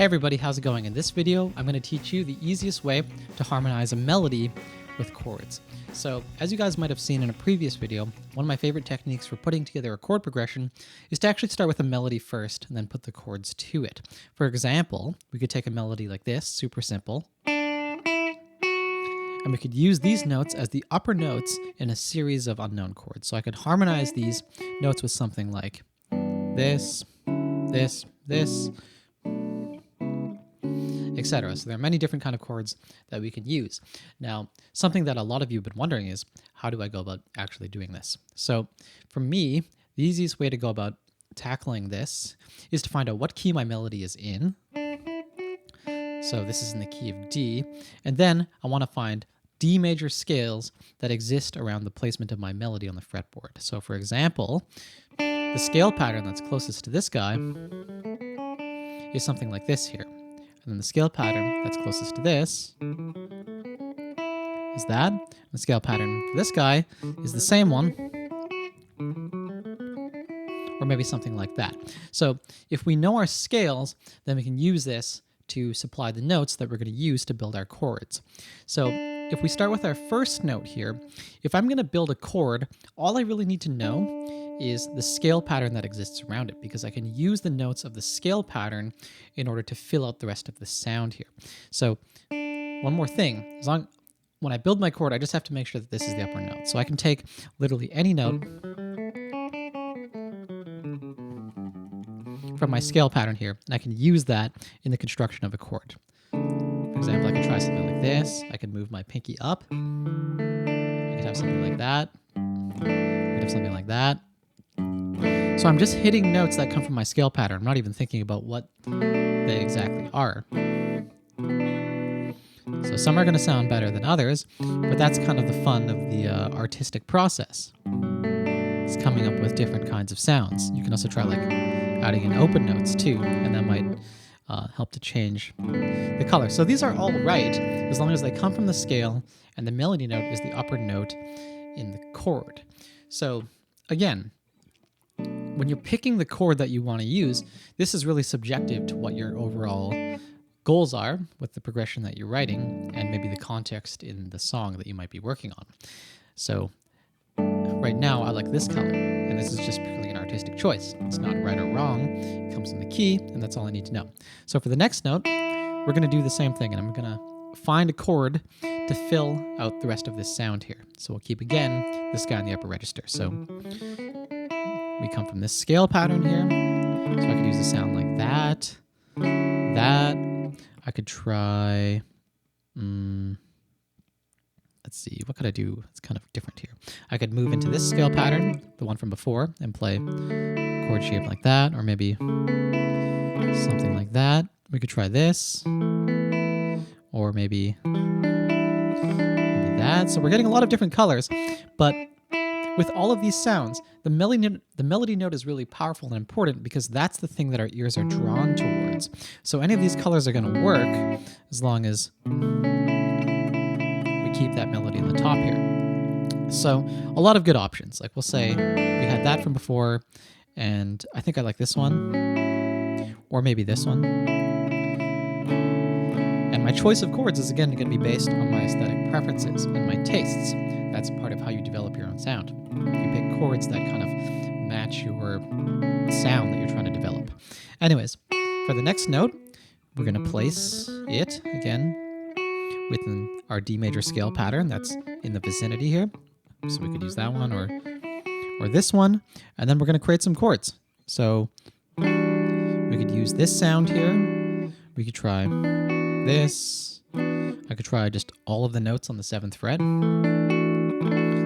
Hey everybody, how's it going? In this video, I'm going to teach you the easiest way to harmonize a melody with chords. So, as you guys might have seen in a previous video, one of my favorite techniques for putting together a chord progression is to actually start with a melody first and then put the chords to it. For example, we could take a melody like this, super simple, and we could use these notes as the upper notes in a series of unknown chords. So I could harmonize these notes with something like this, this, this, etc. So there are many different kind of chords that we can use. Now, something that a lot of you have been wondering is, how do I go about actually doing this? So for me, the easiest way to go about tackling this is to find out what key my melody is in. So this is in the key of D. And then I want to find D major scales that exist around the placement of my melody on the fretboard. So for example, the scale pattern that's closest to this guy is something like this here. And then the scale pattern that's closest to this is that. And the scale pattern for this guy is the same one, or maybe something like that. So if we know our scales, then we can use this to supply the notes that we're going to use to build our chords. So if we start with our first note here, if I'm going to build a chord, all I really need to know is the scale pattern that exists around it, because I can use the notes of the scale pattern in order to fill out the rest of the sound here. So one more thing, when I build my chord, I just have to make sure that this is the upper note. So I can take literally any note from my scale pattern here, and I can use that in the construction of a chord. For example, I can try something like this. I can move my pinky up. I could have something like that. I could have something like that. So I'm just hitting notes that come from my scale pattern. I'm not even thinking about what they exactly are. So some are going to sound better than others, but that's kind of the fun of the artistic process. It's coming up with different kinds of sounds. You can also try like adding in open notes too, and that might help to change the color. So these are all right as long as they come from the scale and the melody note is the upper note in the chord. So again, when you're picking the chord that you want to use, this is really subjective to what your overall goals are with the progression that you're writing and maybe the context in the song that you might be working on. So right now I like this color, and this is just purely an artistic choice. It's not right or wrong. It comes in the key, and that's all I need to know. So for the next note, we're going to do the same thing, and I'm going to find a chord to fill out the rest of this sound here. So we'll keep, again, this guy in the upper register. So we come from this scale pattern here. So I could use a sound like that, that. I could try, let's see, what could I do? It's kind of different here. I could move into this scale pattern, the one from before, and play a chord shape like that, or maybe something like that. We could try this, or maybe that. So we're getting a lot of different colors, but with all of these sounds, the melody note is really powerful and important because that's the thing that our ears are drawn towards. So any of these colors are going to work as long as we keep that melody on the top here. So a lot of good options. Like we'll say we had that from before, and I think I like this one, or maybe this one. And my choice of chords is again going to be based on my aesthetic preferences and my tastes. That's part of how you develop your own sound. You pick chords that kind of match your sound that you're trying to develop. Anyways, for the next note, we're going to place it, again, within our D major scale pattern that's in the vicinity here. So we could use that one or this one. And then we're going to create some chords. So we could use this sound here. We could try this. I could try just all of the notes on the 7th fret.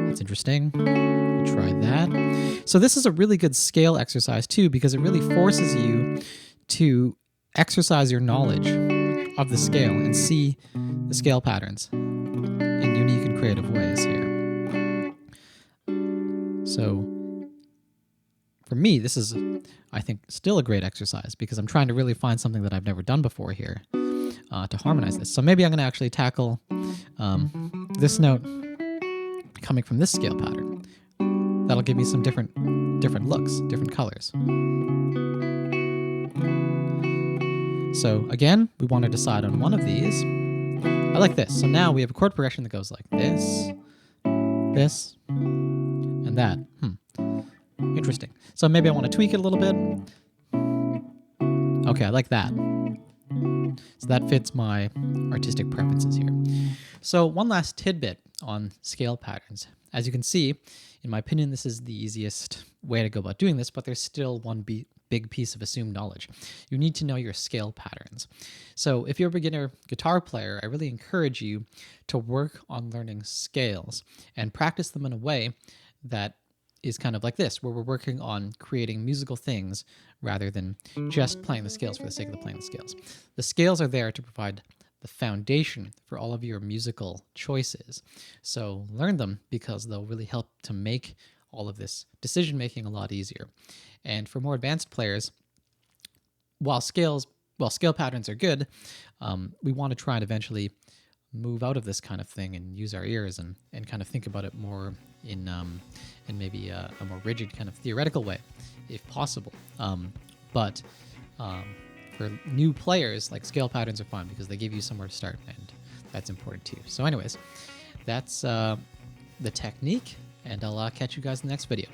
That's interesting. We'll try that. So this is a really good scale exercise too, because it really forces you to exercise your knowledge of the scale and see the scale patterns in unique and creative ways here. So for me, this is, I think, still a great exercise because I'm trying to really find something that I've never done before here to harmonize this. So maybe I'm going to actually tackle this note coming from this scale pattern. That'll give me some different looks, different colors. So again, we want to decide on one of these. I like this. So now we have a chord progression that goes like this, this, and that. Interesting. So maybe I want to tweak it a little bit. Okay, I like that. So that fits my artistic preferences here. So one last tidbit on scale patterns. As you can see, in my opinion, this is the easiest way to go about doing this, but there's still one big piece of assumed knowledge. You need to know your scale patterns. So if you're a beginner guitar player, I really encourage you to work on learning scales and practice them in a way that is kind of like this, where we're working on creating musical things rather than just playing the scales for the sake of playing the scales. The scales are there to provide the foundation for all of your musical choices. So learn them because they'll really help to make all of this decision making a lot easier. And for more advanced players, while scale patterns are good, we want to try and eventually move out of this kind of thing and use our ears and kind of think about it more in maybe a more rigid kind of theoretical way, if possible. But for new players, like, scale patterns are fun because they give you somewhere to start, and that's important too. So anyways, that's the technique, and I'll catch you guys in the next video.